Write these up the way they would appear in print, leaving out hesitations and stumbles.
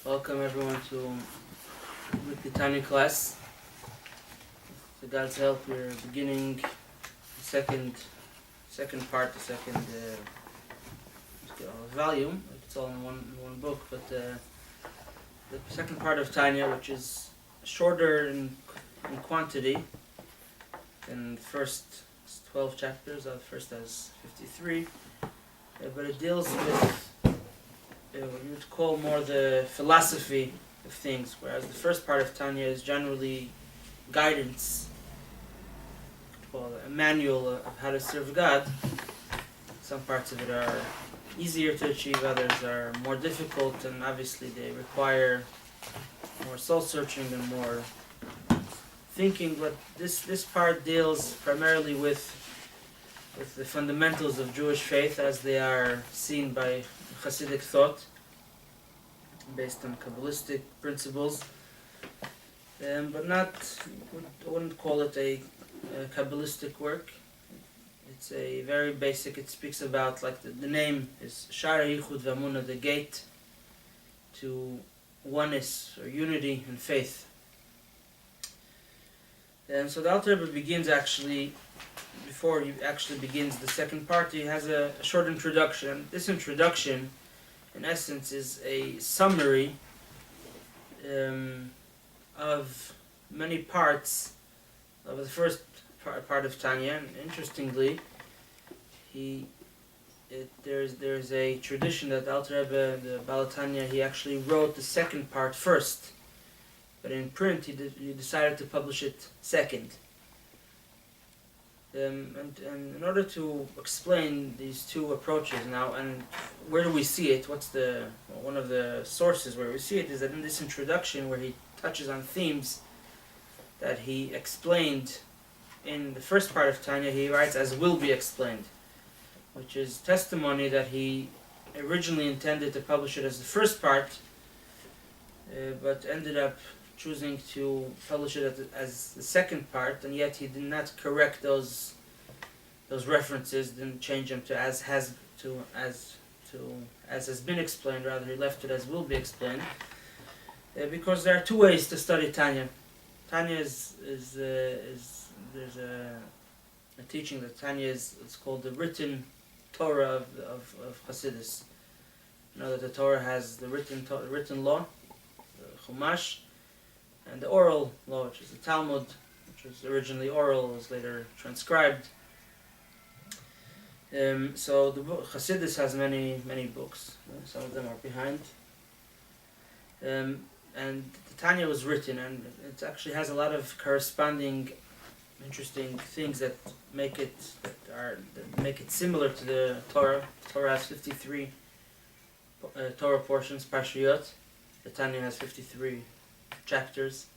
Welcome everyone to the Tanya class. With God's help, we're beginning the second part, the second volume. It's all in one book, but the second part of Tanya, which is shorter in quantity than the first 12 chapters. The first has 53, but it deals with what you would call more the philosophy of things, whereas the first part of Tanya is generally guidance, well, a manual of how to serve God. Some parts of it are easier to achieve, others are more difficult, and obviously they require more soul-searching and more thinking. But this part deals primarily with the fundamentals of Jewish faith as they are seen by Hasidic thought, based on Kabbalistic principles, but not, I wouldn't call it a Kabbalistic work. It's a very basic, it speaks about, like the name is Shaar, Hayichud v'Emunah, the gate to oneness or unity and faith. And so the Alter Rebbe begins actually, before he actually begins the second part, he has a short introduction. This introduction, in essence, is a summary of many parts of the first part of Tanya. And interestingly, there's a tradition that Alter Rebbe, the Baal Tanya, he actually wrote the second part first, but in print he decided to publish it second. And in order to explain these two approaches now, and where do we see it, one of the sources where we see it is that in this introduction where he touches on themes that he explained in the first part of Tanya, he writes as will be explained, which is testimony that he originally intended to publish it as the first part, but ended up choosing to publish it as the second part, and yet he did not correct those references, didn't change them to as has been explained. Rather, he left it as will be explained, because there are two ways to study Tanya. Tanya there's a teaching that Tanya it's called the written Torah of Hasidus. You know that the Torah has the written law, the Chumash, and the oral law, which is the Talmud, which was originally oral, was later transcribed. So the book Hasidus has many books. Some of them are behind. And the Tanya was written, and it actually has a lot of corresponding, interesting things that make it similar to the Torah. The Torah has 53 Torah portions, Parshiyot. The Tanya has 53 chapters.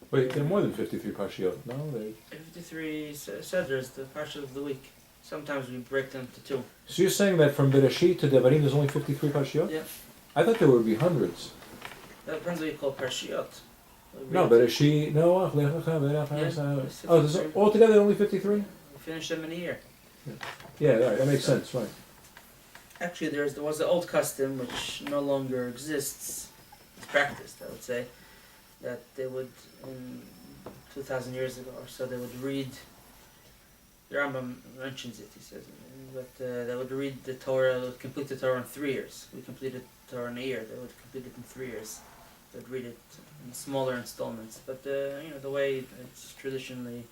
Wait, there are more than 53 Parshiyot, no? 53 Sedras, the Parsha of the week. Sometimes we break them to two. So you're saying that from Bereshit to Devarim there's only 53 Parshiyot? Yeah. I thought there would be hundreds. That depends what you call Parshiyot. No, Bereshit, Noach, Lech Lecha, there's altogether only 53? We finish them in a year. Yeah, right, that makes sense, right. Actually, there was the old custom, which no longer exists. It's practiced, I would say, that they would, 2,000 years ago or so, they would read, the Rambam mentions it, he says, but they would read the Torah, they would complete the Torah in 3 years. We completed the Torah in a year, they would complete it in 3 years. They would read it in smaller installments. But the way it's traditionally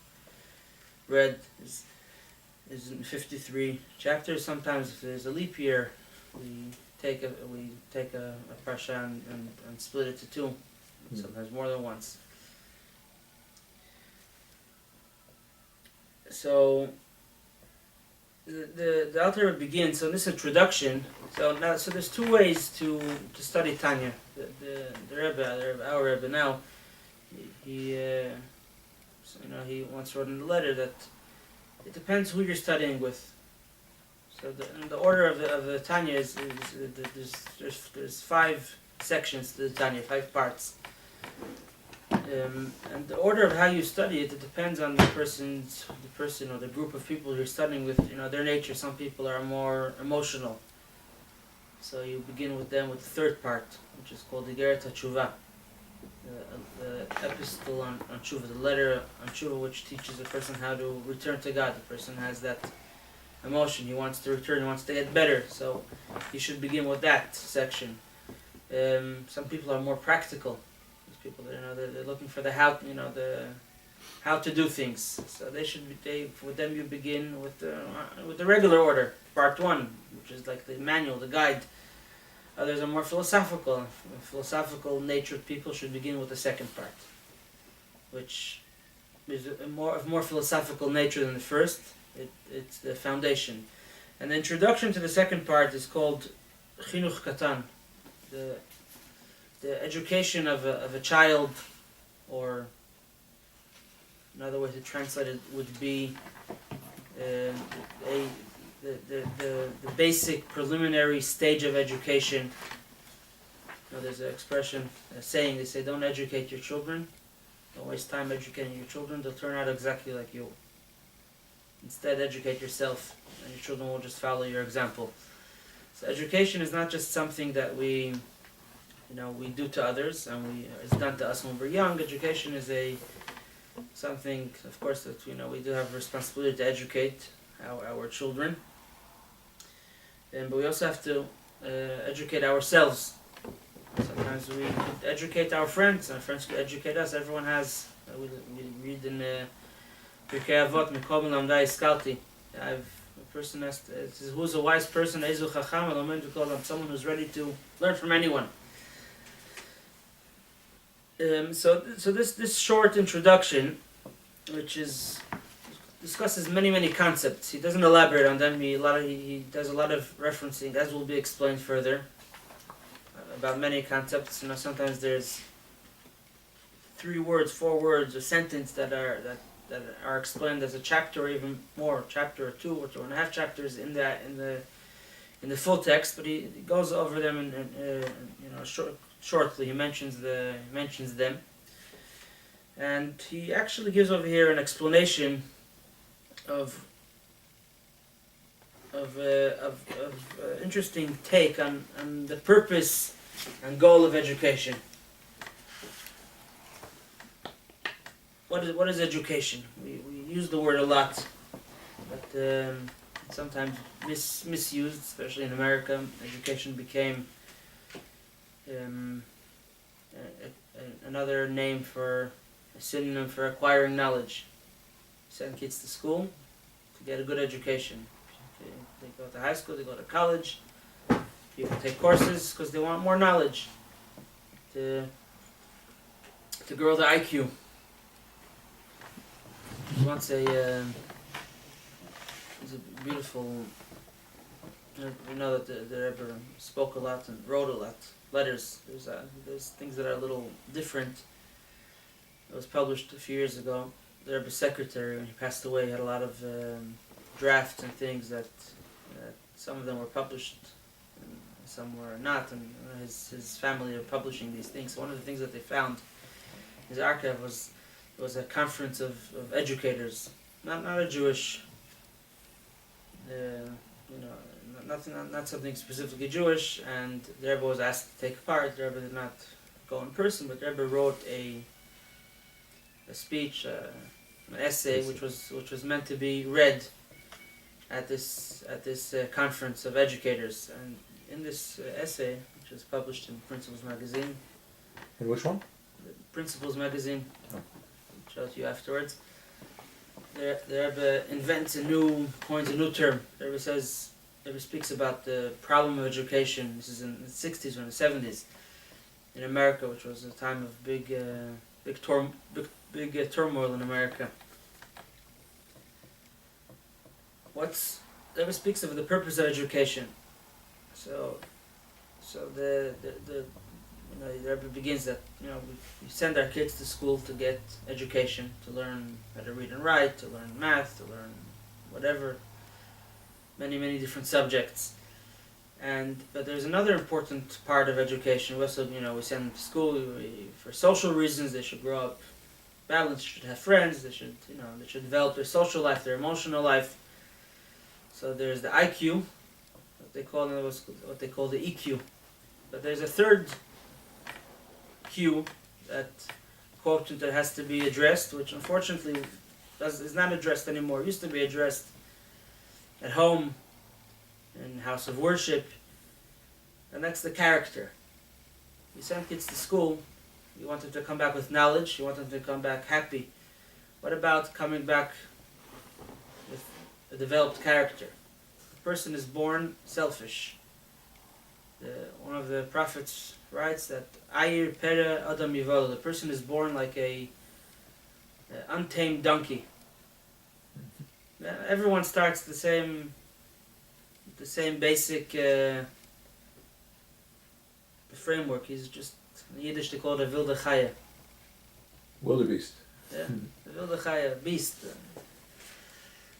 read is in 53 chapters. Sometimes if there's a leap year, we take a parsha and split it to two. Sometimes more than once. So the Alter Rebbe begins. So this introduction. So there's two ways to study Tanya. The Rebbe, our Rebbe now, he once wrote in the letter that it depends who you're studying with. So the order of the Tanya is there's 5 sections to the Tanya, 5 parts. And the order of how you study it, it depends on the person or the group of people you're studying with, their nature. Some people are more emotional. So you begin with them with the third part, which is called the Igeret HaTshuva, the epistle on Tshuva, the letter on Tshuva, which teaches a person how to return to God. The person has that emotion, he wants to return, he wants to get better, so he should begin with that section. Some people are more practical. These people, they're looking for the how to do things. So with them you begin with the regular order, part 1, which is like the manual, the guide. Others are more philosophical. Philosophical natured people should begin with the second part, which is of more philosophical nature than the first. It's the foundation. And the introduction to the second part is called Chinuch Katan, the education of a child, or another way to translate it would be the basic preliminary stage of education. There's an expression, a saying, they say, don't educate your children, don't waste time educating your children, they'll turn out exactly like you. Instead, educate yourself, and your children will just follow your example. So education is not just something that we do to others, and it's done to us when we're young. Education is something, of course, that we do have a responsibility to educate our children, but we also have to educate ourselves. Sometimes we could educate our friends, and our friends could educate us. Everyone has. We read in Pirkei Avot, Mikol Lamdai Iskalti. A person asked, who's a wise person? Eizu Chacham, someone who's ready to learn from anyone. So this short introduction, which discusses many concepts. He doesn't elaborate on them. He does a lot of referencing, as will be explained further, about many concepts. Sometimes there's 3 words, 4 words, a sentence that are explained as a chapter, or even more, chapter or 2 or 2.5 chapters in the full text. But he goes over them in shortly. He mentions them, and he actually gives over here an explanation of interesting take on the purpose and goal of education. What is education? We use the word a lot, but sometimes misused, especially in America. Education became another name for a synonym for acquiring knowledge. Send kids to school to get a good education. They go to high school, they go to college. People take courses because they want more knowledge to grow their IQ. Once there's a beautiful, we know that the Rabbi spoke a lot and wrote a lot, letters. There's things that are a little different. It was published a few years ago. The Rabbi's secretary, when he passed away, had a lot of drafts and things that some of them were published and some were not, and his family are publishing these things. So one of the things that they found in his archive was a conference of educators, not a Jewish, not something specifically Jewish, and the Rebbe was asked to take part. The Rebbe did not go in person, but the Rebbe wrote a speech, an essay, which was meant to be read at this conference of educators. And in this essay, which was published in Principles magazine. In which one? The Principles magazine. Oh. I'll show it to you afterwards. The Rebbe invents coins a new term. The Rebbe speaks about the problem of education. This is in the 60s or in the 70s in America, which was a time of big turmoil in America. The Rebbe speaks of the purpose of education. So the Rebbe begins that we send our kids to school to get education, to learn how to read and write, to learn math, to learn whatever, many different subjects. But there's another important part of education. We also we send them to school for social reasons. They should grow up balanced, should have friends. They should develop their social life, their emotional life. So there's the IQ, what they call the EQ. But there's a third Q, that quotient that has to be addressed, which unfortunately is not addressed anymore. It used to be addressed at home, in house of worship, and that's the character. You send kids to school, you want them to come back with knowledge, you want them to come back happy. What about coming back with a developed character? The person is born selfish. One of the prophets writes that Ayir Pere Adam Yivolo, the person is born like a untamed donkey. Everyone starts the same basic framework. He's just, in Yiddish they call it a wilde chaya. Wildebeest. Yeah, the wilde chaya, beast.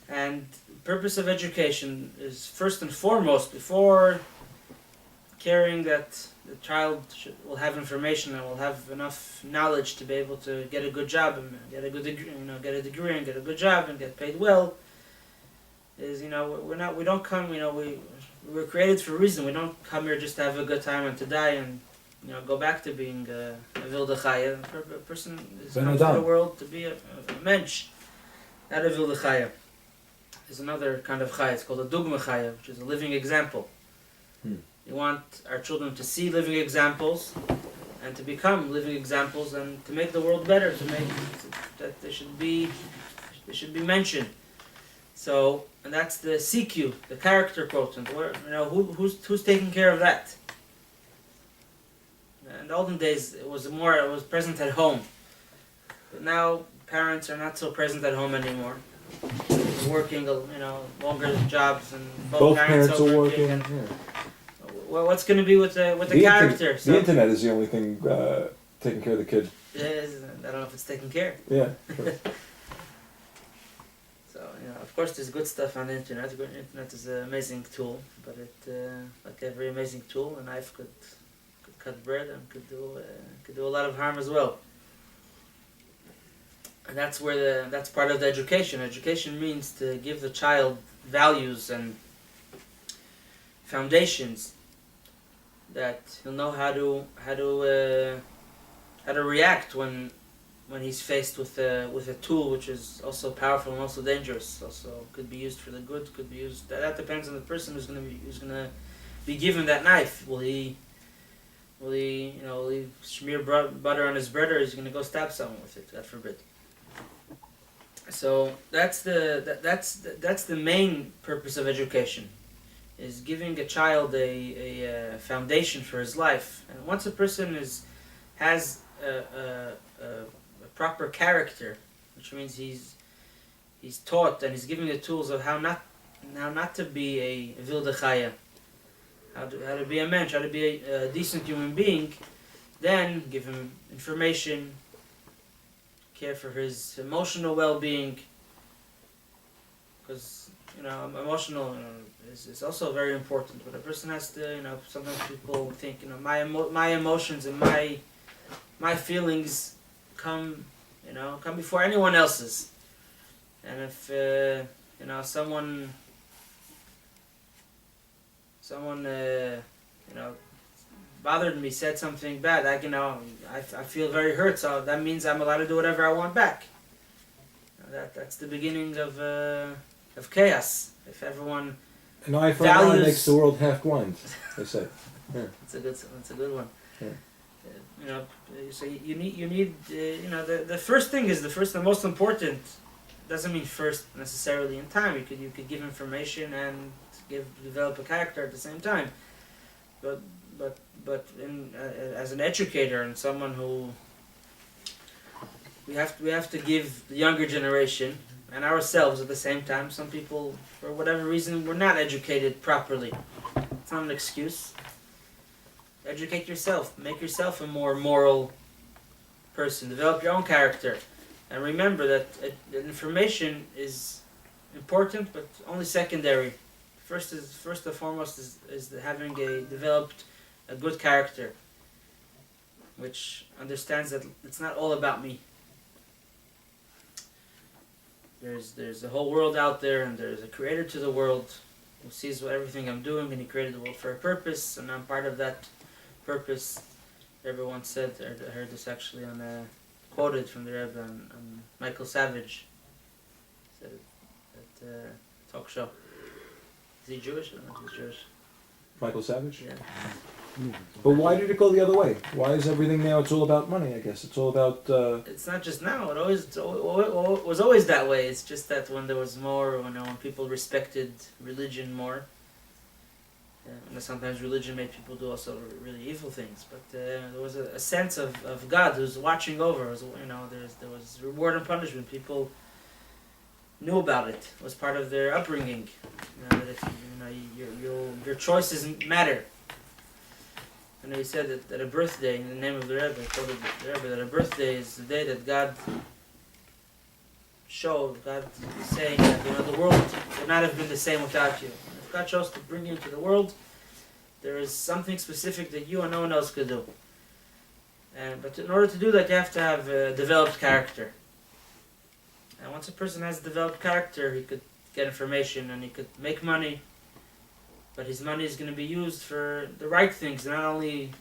And the purpose of education is first and foremost, before caring that the child will have information and will have enough knowledge to be able to get a good job and get a good degree, get a degree and get a good job and get paid well. Is we don't come. We were created for a reason. We don't come here just to have a good time and to die and go back to being a wilde chaya. A person is come to the world to be a mensch, not a wilde chaya. There's another kind of chaya. It's called a dugma chaya, which is a living example. We want our children to see living examples and to become living examples and to make the world better, to make that they should be mentioned. So, and that's the CQ, the character quotient. Who's taking care of that? In the olden days, it was present at home. But now parents are not so present at home anymore. They're working, longer jobs, and both parents are working. And, well, what's going to be with the character? The internet is the only thing taking care of the kid. I don't know if it's taking care. Yeah. Sure. So of course, there's good stuff on the internet. The internet is an amazing tool, but like every amazing tool, a knife could cut bread and could do a lot of harm as well. And that's part of the education. Education means to give the child values and foundations that he'll know how to react when he's faced with a tool which is also powerful and also dangerous. Also could be used for the good, could be used. That depends on the person who's gonna be given that knife. Will he smear butter on his bread, or is he gonna go stab someone with it? God forbid. So that's the main purpose of education, is giving a child a foundation for his life. And once a person has a proper character, which means he's taught and he's given the tools of how not to be a wilde chaya, how to be a mensch, how to be a decent human being, then give him information, care for his emotional well-being, because emotional is also very important. But a person has to, sometimes people think, my emotions and my feelings come before anyone else's. And if someone bothered me, said something bad, I feel very hurt, so that means I'm allowed to do whatever I want back. That's the beginning of chaos. If everyone an eye for an eye makes the world half blind, they say. Yeah. That's a good one. Yeah. So you need the first thing is the most important. Doesn't mean first necessarily in time. You could give information and develop a character at the same time. But as an educator and someone who we have to give the younger generation and ourselves at the same time. Some people, for whatever reason, were not educated properly. It's not an excuse. Educate yourself. Make yourself a more moral person. Develop your own character. And remember that information is important, but only secondary. First and foremost is having developed a good character, which understands that it's not all about me. There's a whole world out there, and there's a creator to the world, who sees everything I'm doing, and he created the world for a purpose, and I'm part of that purpose. Everyone said, I heard this actually quoted from the Rabbi on Michael Savage, said it at a talk show. Is he Jewish? I don't know if he's Jewish. Michael Savage? Yeah. But why did it go the other way? Why is everything now, it's all about money, I guess? It's all about... It's not just now. It was always that way. It's just that when there was more, when people respected religion more, and sometimes religion made people do also really evil things. But there was a sense of God who's watching over. There was reward and punishment. People knew about it. It was part of their upbringing. Your choices matter. I know he said that a birthday, in the name of the Rebbe, quoted the Rebbe, that a birthday is the day that God showed, God is saying that the world would not have been the same without you. And if God chose to bring you into the world, there is something specific that you and no one else could do. But in order to do that, you have to have a developed character. And once a person has developed character, he could get information and he could make money. But his money is going to be used for the right things, not only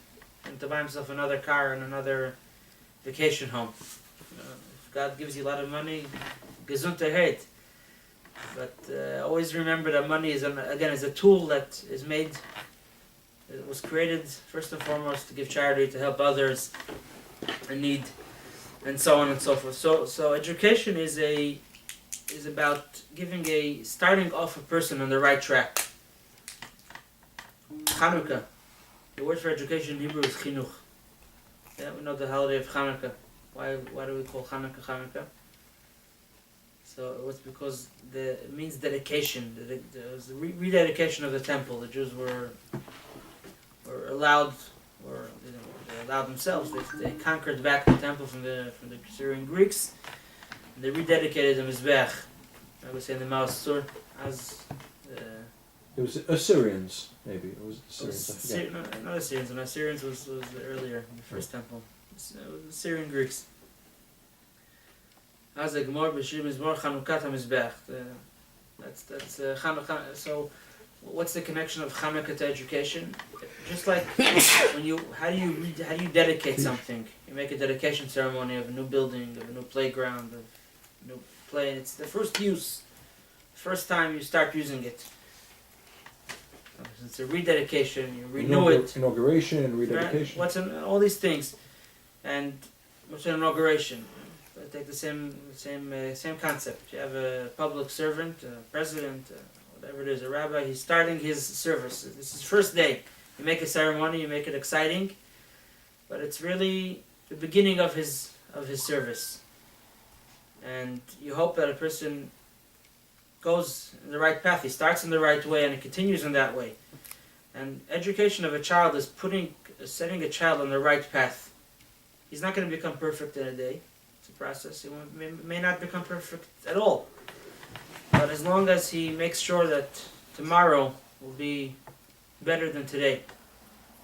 to buy himself another car and another vacation home. If God gives you a lot of money, gesundheit. But always remember that money is a tool that is made. It was created first and foremost to give charity, to help others in need, and so on and so forth. So education is about starting off a person on the right track. Chanukah. The word for education in Hebrew is chinuch. Yeah, we know the holiday of Hanukkah. Why do we call Hanukkah? So it was because it means dedication. There was the rededication of the temple. The Jews were allowed, or they allowed themselves. They conquered back the temple from the Syrian Greeks. And they rededicated the Mizbech. I would say in the Maus Sur as. It was Assyrians, maybe. It was Assyrians. Not Assyrians. And Assyrians was earlier, the first temple. It was the Syrian Greeks. As a Gemor b'Shir Mizmor Chanukat HaMizbech. That's Chanukah. So, what's the connection of Chanukah to education? Just like how do you dedicate something? You make a dedication ceremony of a new building, of a new playground, of a new play. It's the first time you start using it. It's a rededication. You renew it. Inauguration, rededication. Right? All these things, and what's an inauguration? Take the same concept. You have a public servant, a president, whatever it is, a rabbi. He's starting his service. This is his first day. You make a ceremony. You make it exciting, but it's really the beginning of his service. And you hope that a person goes in the right path. He starts in the right way and he continues in that way. And education of a child is setting a child on the right path. He's not going to become perfect in a day. It's a process. He may not become perfect at all. But as long as he makes sure that tomorrow will be better than today,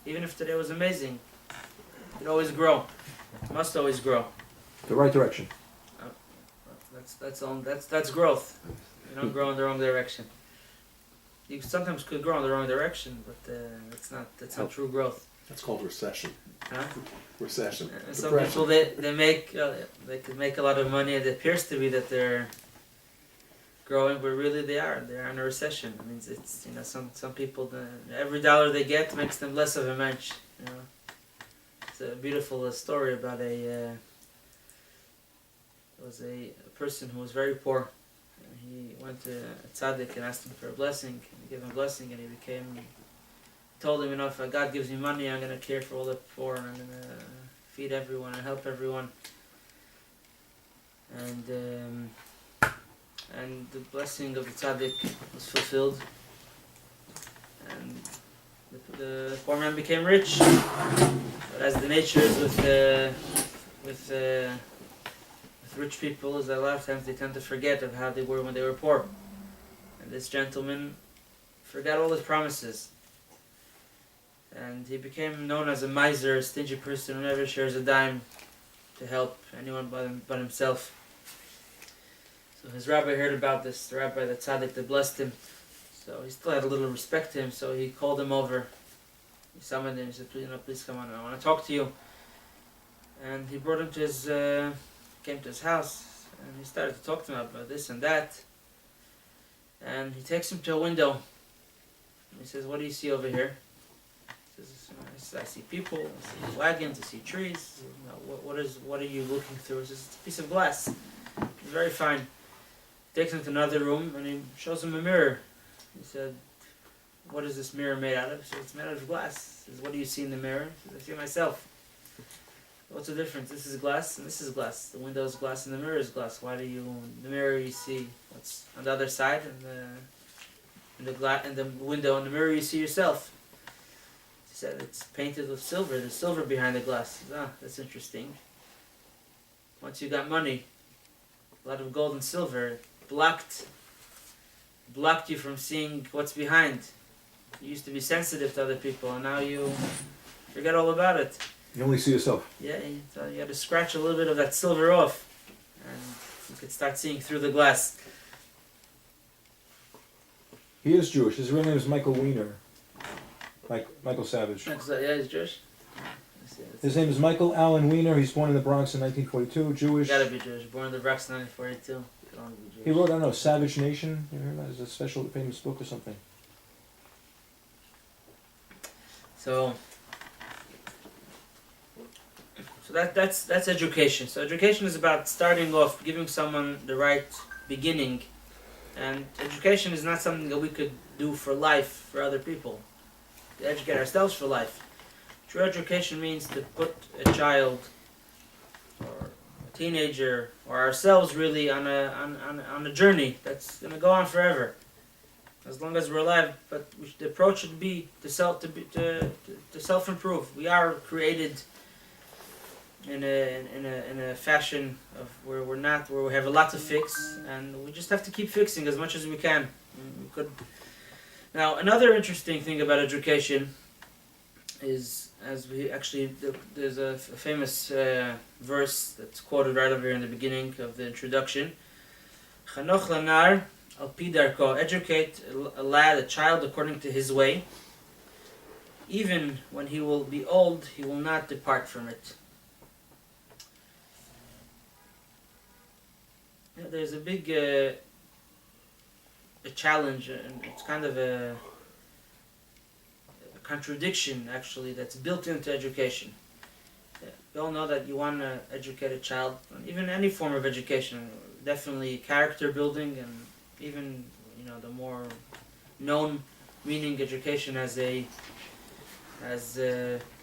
even if today was amazing, it always grow. It must always grow. The right direction. That's growth. You don't grow in the wrong direction. You sometimes could grow in the wrong direction, but that's not true growth. That's called recession. Huh? Recession. Some people they could make a lot of money. It appears to be that they're growing, but really they're in a recession. I mean, it's some people every dollar they get makes them less of a mensch. It's a beautiful story about there was a person who was very poor. He went to a tzaddik and asked him for a blessing. And he gave him a blessing, and he told him, if God gives me money, I'm going to care for all the poor, and I'm going to feed everyone and help everyone. And the blessing of the tzaddik was fulfilled, and the poor man became rich. But as the nature is with rich people, is that a lot of times they tend to forget of how they were when they were poor. And this gentleman forgot all his promises. And he became known as a miser, a stingy person who never shares a dime to help anyone but himself. So his rabbi heard about this, the rabbi, the tzaddik that blessed him. So he still had a little respect to him, so he called him over. He summoned him, he said, please come on, I want to talk to you. And he brought him to his, came to his house, and he started to talk to him about this and that. And he takes him to a window. And he says, what do you see over here? He says, I see people, I see wagons, I see trees. What are you looking through? He says, it's a piece of glass. It's very fine. He takes him to another room, and he shows him a mirror. He said, what is this mirror made out of? He said, it's made out of glass. He says, what do you see in the mirror? He says, I see myself. What's the difference? This is glass and this is glass. The window is glass and the mirror is glass. Why do you, in the mirror you see what's on the other side, and the window and the mirror you see yourself? He said, it's painted with silver. There's silver behind the glass. He said, that's interesting. Once you got money, a lot of gold and silver, it blocked you from seeing what's behind. You used to be sensitive to other people, and now you forget all about it. You only see yourself. Yeah, so you had to scratch a little bit of that silver off, and you could start seeing through the glass. He is Jewish. His real name is Michael Weiner. Michael Savage. Yeah, he's Jewish. His name is Michael Allen Weiner. He's born in the Bronx in 1942. Jewish. You gotta be Jewish. Born in the Bronx in 1942. He wrote, I don't know, Savage Nation. You heard that? It's a special, famous book or something. So that's education. So education is about starting off, giving someone the right beginning, and education is not something that we could do for life for other people. We educate ourselves for life. True education means to put a child or a teenager or ourselves really on a journey that's going to go on forever, as long as we're alive. But the approach should be to self-improve. We are created in a fashion of where we have a lot to fix, and we just have to keep fixing as much as we can. Now, another interesting thing about education is, there's a famous verse that's quoted right over here in the beginning of the introduction. Chanoch lanar al pi darko, educate a child according to his way. Even when he will be old, he will not depart from it. There's a big a challenge, and it's kind of a contradiction, actually, that's built into education. We all know that you want to educate a child, even any form of education, definitely character building, and even the more known meaning education as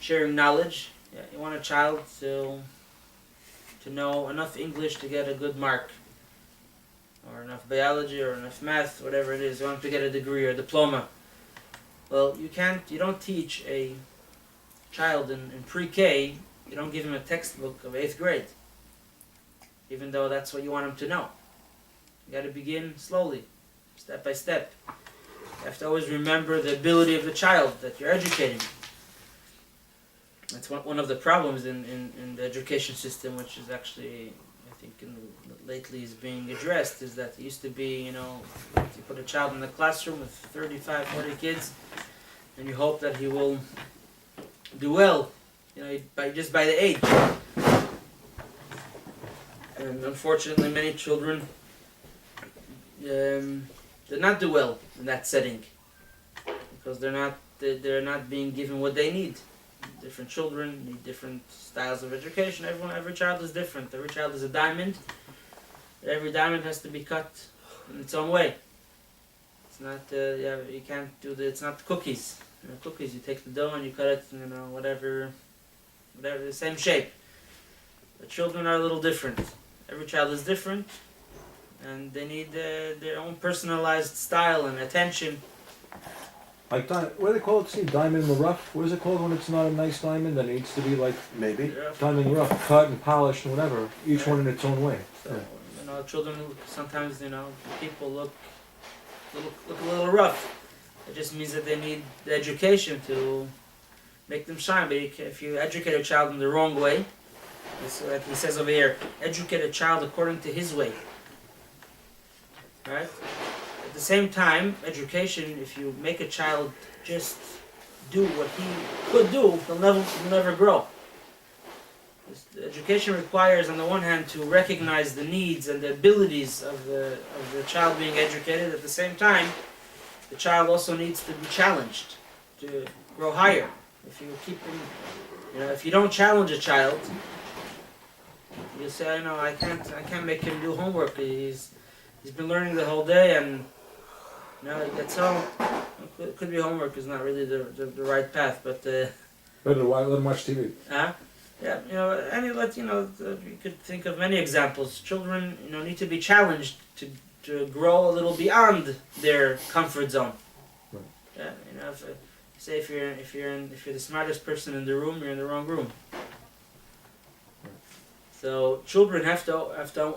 sharing knowledge. Yeah, you want a child to know enough English to get a good mark, or enough biology, or enough math, whatever it is. You want to get a degree or a diploma. Well, you don't teach a child in pre-K, you don't give him a textbook of 8th grade, even though that's what you want him to know. You got to begin slowly, step by step. You have to always remember the ability of the child that you're educating. That's one of the problems in the education system, which is actually, I think, lately is being addressed, is that it used to be, you put a child in the classroom with 35, 40 kids, and you hope that he will do well, just by the age. And unfortunately, many children did not do well in that setting, because they're not being given what they need. Different children need different styles of education. Every child is different. Every child is a diamond. Every diamond has to be cut in its own way. It's not you can't do it's not cookies. Cookies, you take the dough and you cut it, whatever, the same shape. But children are a little different. Every child is different, and they need their own personalized style and attention. Like, what do they call it, Steve? Diamond in the rough? What is it called when it's not a nice diamond that needs to be like... Maybe. Diamond in the rough, cut and polished and whatever. Each one in its own way. So, children, sometimes, people look a little rough. It just means that they need the education to make them shine. But if you educate a child in the wrong way, like he says over here, educate a child according to his way. Right? at the same time, education, if you make a child just do what he could do, he'll never grow. Education requires, on the one hand, to recognize the needs and the abilities of the child being educated. At the same time, the child also needs to be challenged to grow higher. If you keep him, if you don't challenge a child, you say, I can't make him do homework. He's been learning the whole day, and he gets home. It could be homework is not really the right path, but. Let him watch TV. Yeah, you could think of many examples. Children, need to be challenged to grow a little beyond their comfort zone. Right. Yeah, if you're the smartest person in the room, you're in the wrong room. Right. So children have to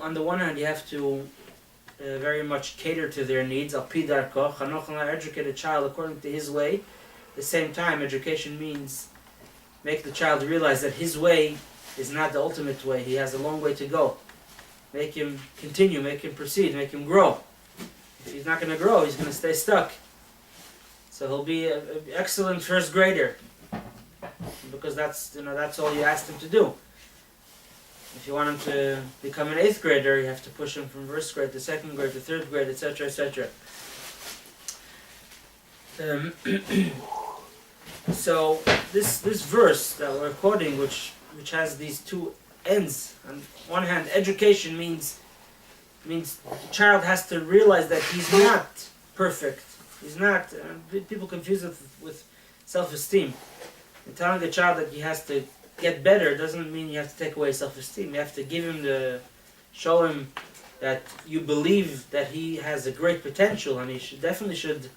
on the one hand, you have to very much cater to their needs. Al pi darko, Chanoch educate a child according to his way. At the same time, education means make the child realize that his way is not the ultimate way. He has a long way to go. Make him continue, make him proceed, make him grow. If he's not going to grow, he's going to stay stuck. So he'll be an excellent first grader, because that's all you asked him to do. If you want him to become an 8th grader, you have to push him from first grade to 2nd grade to 3rd grade, etc., etc. So this verse that we're quoting, which has these two ends. On one hand, education means the child has to realize that he's not perfect. He's not. People confuse it with self-esteem. And telling the child that he has to get better doesn't mean you have to take away self-esteem. You have to show him that you believe that he has a great potential, and he definitely should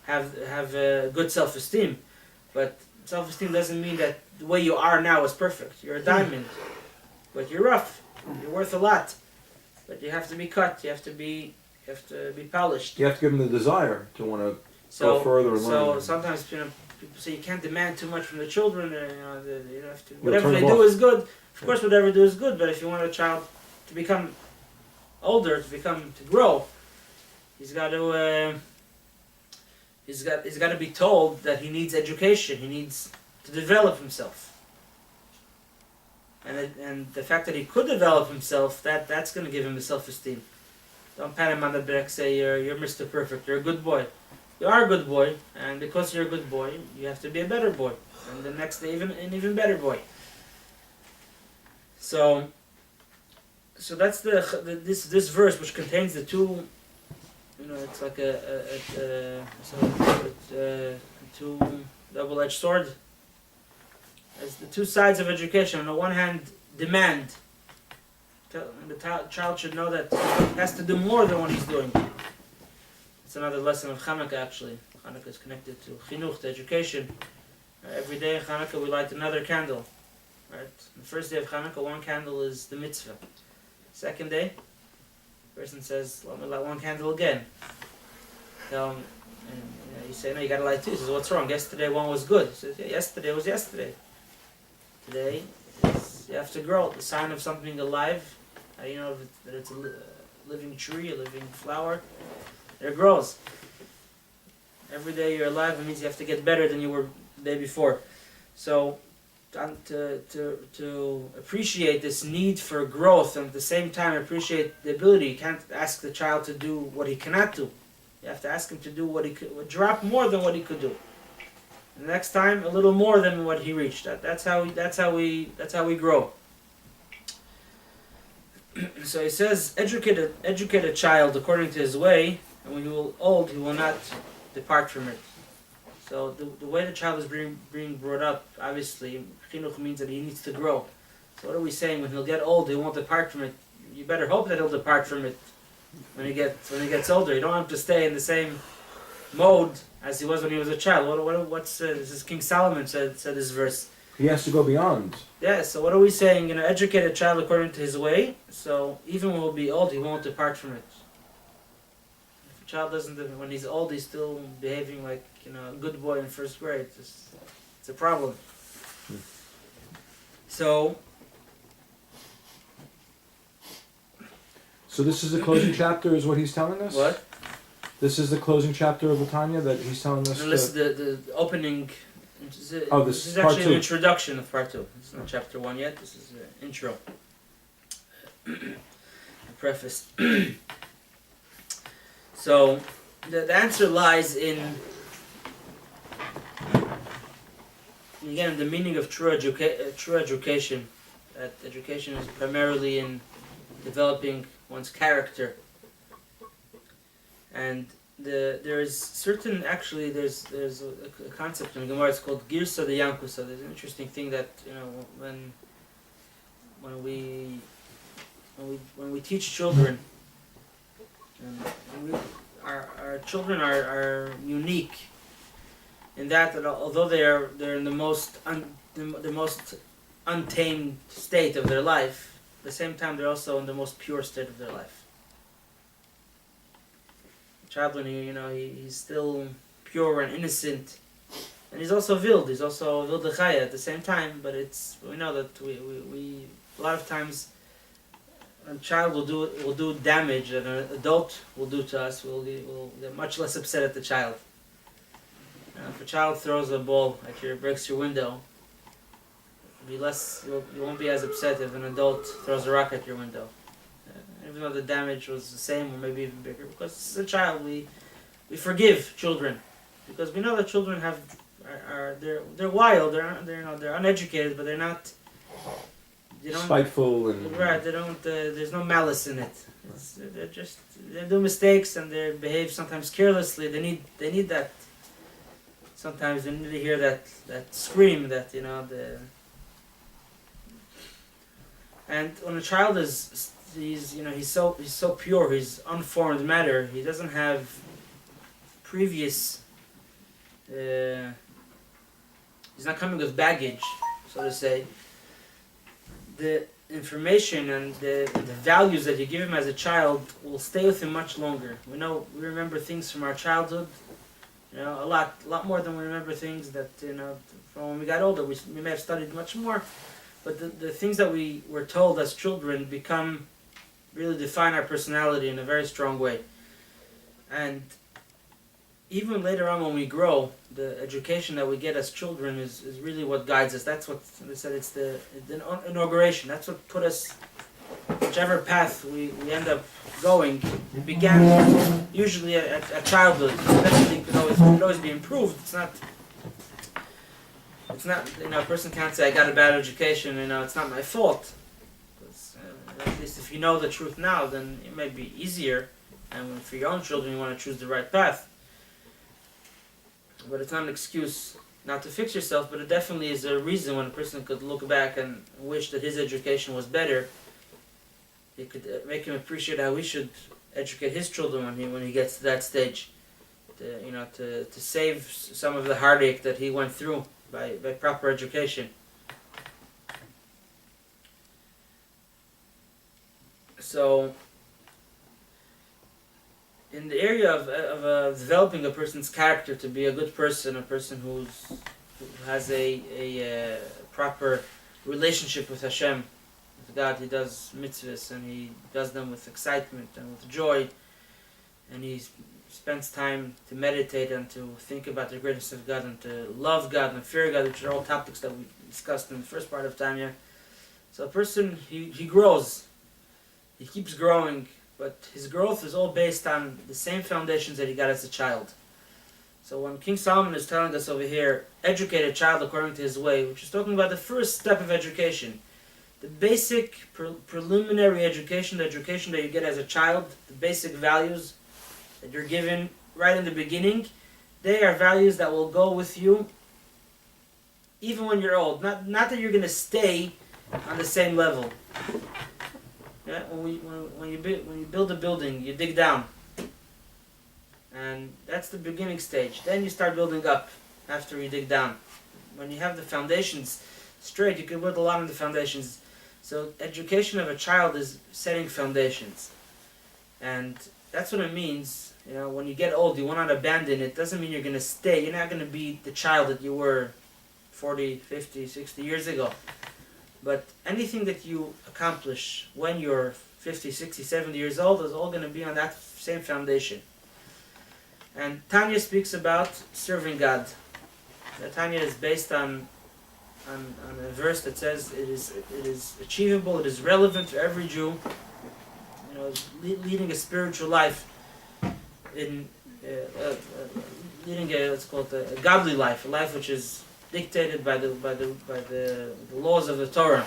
have a good self-esteem. But self-esteem doesn't mean that the way you are now is perfect. You're a diamond, but you're rough. You're worth a lot, but you have to be cut. You have to be polished. You have to give them the desire to want to go further and learn. So sometimes people say you can't demand too much from the children. You have to, whatever they do is good. Of course, whatever they do is good. But if you want a child to become older, to grow, he's got to. He's got to be told that he needs education. He needs to develop himself, and the fact that he could develop himself, that's going to give him the self-esteem. Don't pat him on the back. Say you're Mr. Perfect. You're a good boy. You are a good boy, and because you're a good boy, you have to be a better boy, and the next day an even better boy. So that's this verse, which contains the two. It's like a two double-edged sword. It's the two sides of education. On the one hand, demand. The child should know that he has to do more than what he's doing. It's another lesson of Hanukkah, actually. Hanukkah is connected to chinuch, to education. Every day in Hanukkah we light another candle. Right? The first day of Hanukkah, one candle is the mitzvah. Second day, person says, let me light one candle again. Tell him, and you say, no, you gotta light two. He says, what's wrong? Yesterday one was good. He says, yeah, yesterday was yesterday. Today, you have to grow. The sign of something alive, how do you know that it's a living tree, a living flower? It grows. Every day you're alive, it means you have to get better than you were the day before. So, to appreciate this need for growth and at the same time appreciate the ability. You can't ask the child to do what he cannot do. You have to ask him to do what he could, drop more than what he could do. And the next time, a little more than what he reached. That's how we grow. So he says, educate a child according to his way, and when he will old, he will not depart from it. So the way the child is being brought up, obviously, chinuch means that he needs to grow. So what are we saying? When he'll get old, he won't depart from it. You better hope that he'll depart from it when he gets older. You don't have to stay in the same mode as he was when he was a child. This is King Solomon said this verse. He has to go beyond. Yeah. So what are we saying? Educate a child according to his way. So even when he'll be old, he won't depart from it. If a child doesn't, when he's old, he's still behaving like a good boy in first grade. It's a problem. So this is the closing chapter, is what he's telling us? what? This is the closing chapter of the Tanya that he's telling us. And this is the opening. This is part actually two. an introduction of part 2. It's not chapter 1 yet. This is the intro. The preface. So, the answer lies in, again, the meaning of true education. That education is primarily in developing one's character. And there's a concept in Gemara. It's called Girsa de Yankusa. There's an interesting thing that when we teach children, and our children are unique in that although they're in the most untamed state of their life, at the same time they're also in the most pure state of their life. Chaplain, he's still pure and innocent, and he's also wild. He's also wild chaya at the same time. But we know that we a lot of times a child will do damage that an adult will do to us. We'll get much less upset at the child. If a child throws a ball at you, breaks your window, you won't be as upset if an adult throws a rock at your window. Even though the damage was the same or maybe even bigger, because this is a child, we forgive children, because we know that children they're wild, they're uneducated, but they're not spiteful and right. They don't. There's no malice in it. They do mistakes and they behave sometimes carelessly. They need that. Sometimes they need to hear that scream that And when a child he's so pure, he's unformed matter, he doesn't have previous, he's not coming with baggage, so to say. The information and the values that you give him as a child will stay with him much longer. We remember things from our childhood, a lot more than we remember things that, from when we got older. We may have studied much more, but the things that we were told as children really define our personality in a very strong way. And even later on when we grow, the education that we get as children is really what guides us. That's what they said, it's the inauguration. That's what put us, whichever path we end up going. It began usually at childhood. Definitely could always be improved. It's not, a person can't say, I got a bad education, it's not my fault. At least if you know the truth now, then it may be easier. And for your own children, you want to choose the right path. But it's not an excuse not to fix yourself, but it definitely is a reason when a person could look back and wish that his education was better. It could make him appreciate how we should educate his children when he gets to that stage. To save some of the heartache that he went through by proper education. So, in the area of developing a person's character to be a good person, a person who has a proper relationship with Hashem, with God, he does mitzvahs and he does them with excitement and with joy, and he spends time to meditate and to think about the greatness of God and to love God and fear God, which are all topics that we discussed in the first part of Tanya. So a person, he grows, he keeps growing, but his growth is all based on the same foundations that he got as a child. So when King Solomon is telling us over here, educate a child according to his way, which is talking about the first step of education, the basic preliminary education, the education that you get as a child, the basic values that you're given right in the beginning, they are values that will go with you even when you're old. Not that you're going to stay on the same level. Yeah, when you build a building, you dig down, and that's the beginning stage. Then you start building up after you dig down. When you have the foundations straight, you can build a lot on the foundations. So education of a child is setting foundations, and that's what it means. When you get old, you will not abandon it. Doesn't mean you're going to stay. You're not going to be the child that you were 40, 50, 60 years ago. But anything that you accomplish when you're 50, 60, 70 years old is all going to be on that same foundation. And Tanya speaks about serving God. Tanya is based on a verse that says it is achievable, it is relevant to every Jew. Leading a spiritual life, leading let's call it a godly life, a life which is dictated by the laws of the Torah,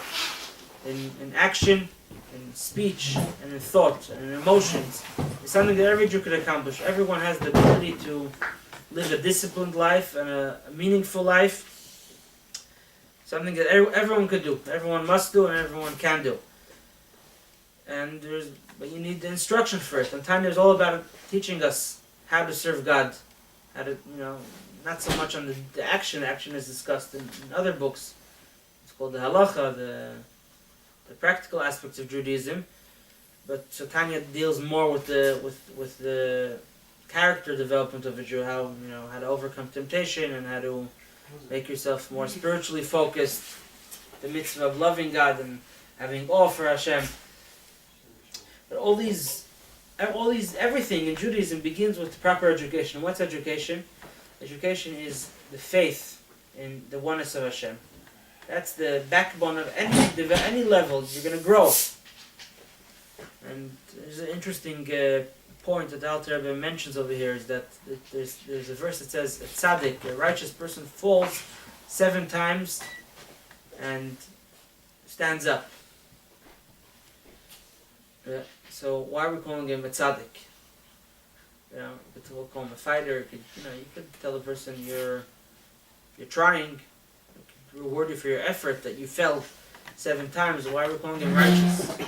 in action, in speech, and in thought, and in emotions. It's something that every Jew could accomplish. Everyone has the ability to live a disciplined life and a meaningful life. Something that everyone could do, everyone must do, and everyone can do. But you need the instruction first. And Tanya is all about teaching us how to serve God, how to, not so much on the action. Action is discussed in other books. It's called the halacha, the practical aspects of Judaism. But so Tanya deals more with the character development of a Jew, how to overcome temptation and how to make yourself more spiritually focused, the mitzvah of loving God and having awe for Hashem. But everything in Judaism begins with proper education. What's education? Education is the faith in the oneness of Hashem. That's the backbone of any level you're going to grow. And there's an interesting point that the Alter Rebbe mentions over here is that there's a verse that says a tzaddik, a righteous person, falls 7 times and stands up. So why are we calling him a tzaddik? We'll call him a fighter. You could tell the person you're trying, reward you for your effort that you fell 7 times. Why are we calling him righteous?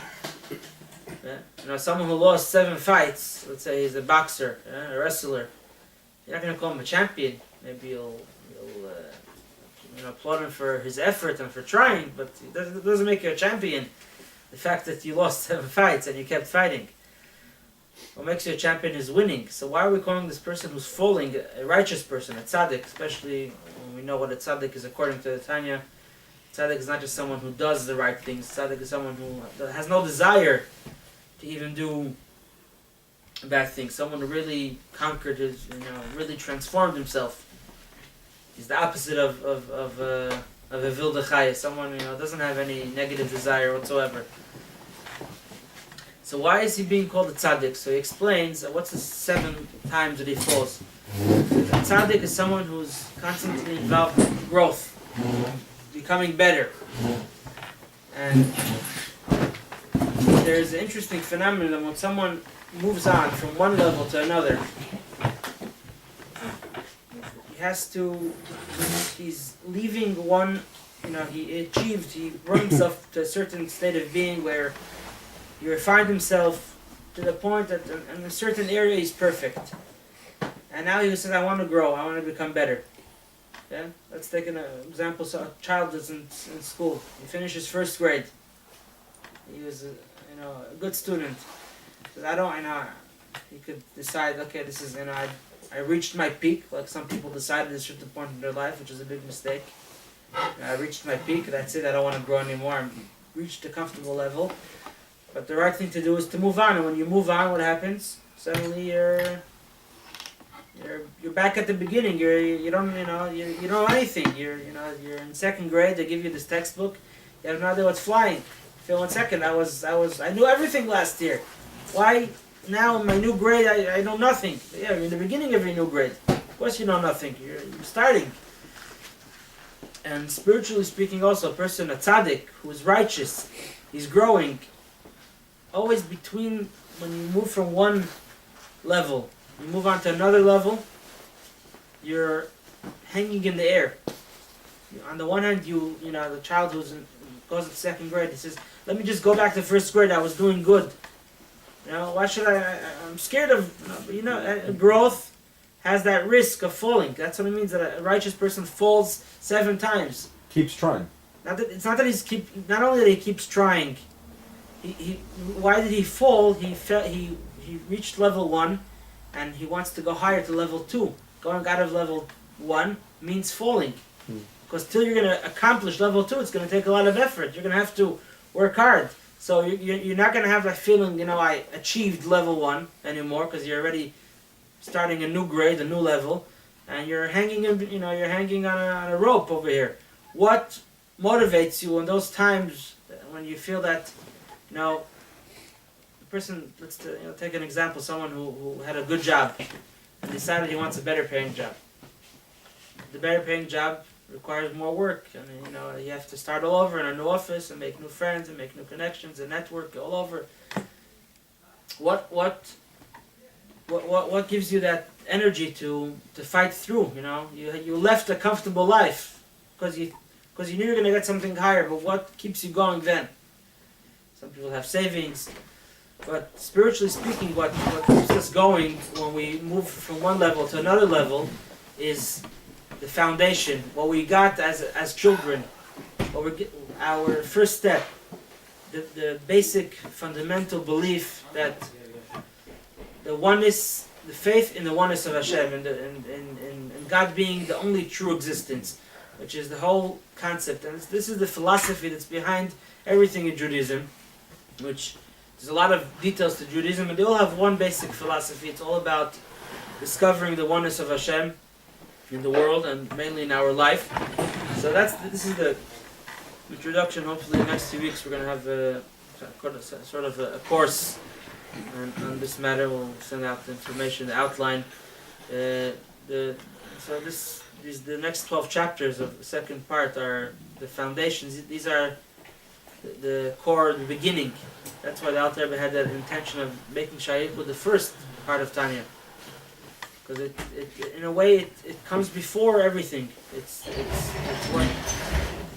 Someone who lost 7 fights, let's say he's a boxer, a wrestler, you're not going to call him a champion. Maybe you'll applaud him for his effort and for trying, but it doesn't make you a champion. The fact that you lost 7 fights and you kept fighting. What makes you a champion is winning. So why are we calling this person who's falling a righteous person, a tzaddik, especially when we know what a tzaddik is according to the Tanya. Tzaddik is not just someone who does the right things. Tzaddik is someone who has no desire to even do bad things. Someone who really conquered his, really transformed himself. He's the opposite of a vilde chaya. Someone doesn't have any negative desire whatsoever. So why is he being called a tzaddik? So he explains what's the 7 times that he falls. A tzaddik is someone who's constantly involved in growth, becoming better. And there's an interesting phenomenon when someone moves on from one level to another. He's leaving one, he brought himself to a certain state of being where he refined himself to the point that in a certain area he's perfect. And now he says, I want to grow, I want to become better. Yeah? Let's take an example. So a child is in school. He finishes 1st grade. He was a good student. He could decide, okay, this is, I reached my peak, like some people decided at a certain point in their life, which is a big mistake. I reached my peak, that's it, I don't want to grow anymore. I reached a comfortable level. But the right thing to do is to move on, and when you move on, what happens? Suddenly you're back at the beginning. You don't know anything. You're in 2nd grade. They give you this textbook. You have no idea what's flying. Feel 1 second. I knew everything last year. Why now in my new grade I know nothing? Yeah, you're in the beginning of your new grade. Of course you know nothing. You're starting. And spiritually speaking, also a person, a tzaddik, who is righteous, he's growing. Always between, when you move from one level, you move on to another level, you're hanging in the air. On the one hand, the child goes to 2nd grade, he says, let me just go back to 1st grade, I was doing good. Why should I'm scared of, growth has that risk of falling. That's what it means that a righteous person falls 7 times. Keeps trying. It's not that not only that he keeps trying, why did he fall? He reached level 1, and he wants to go higher to level 2. Going out of level 1 means falling. Because till you're going to accomplish level 2, it's going to take a lot of effort. You're going to have to work hard. So you're not going to have that feeling, I achieved level 1 anymore, because you're already starting a new grade, a new level, and you're hanging on a rope over here. What motivates you in those times when you feel that, the person, let's take an example, someone who had a good job and decided he wants a better paying job. The better paying job requires more work. You have to start all over in a new office and make new friends and make new connections and network all over. What gives you that energy to fight through? You left a comfortable life because you knew you're going to get something higher, but what keeps you going then? Some people have savings, but spiritually speaking, what keeps us going when we move from one level to another level is the foundation, what we got as children, our first step, the basic fundamental belief that the oneness, the faith in the oneness of Hashem, and God being the only true existence, which is the whole concept. And this is the philosophy that's behind everything in Judaism, which there's a lot of details to Judaism, and they all have one basic philosophy. It's all about discovering the oneness of Hashem in the world and mainly in our life. So this is the introduction. Hopefully in the next 2 weeks we're going to have a course on this matter. We'll send out the information, the outline. The next 12 chapters of the second part are the foundations. These are the core, the beginning. That's why the Alter Rebbe had that intention of making Hayichud the first part of Tanya. Because it in a way, it comes before everything. It's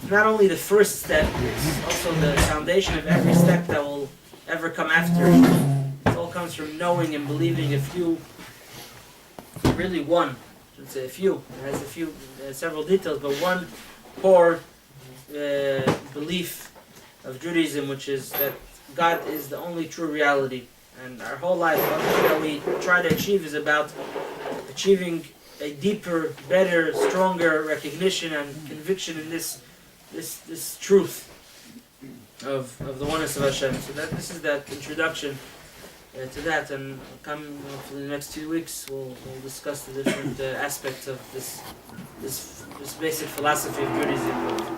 not only the first step, it's also the foundation of every step that will ever come after. It all comes from knowing and believing really one. I shouldn't say a few. It has several details, but one core belief of Judaism, which is that God is the only true reality. And our whole life, everything that we try to achieve is about achieving a deeper, better, stronger recognition and conviction in this truth of the oneness of Hashem. So this is that introduction to that, and coming hopefully in the next 2 weeks we'll discuss the different aspects of this basic philosophy of Judaism.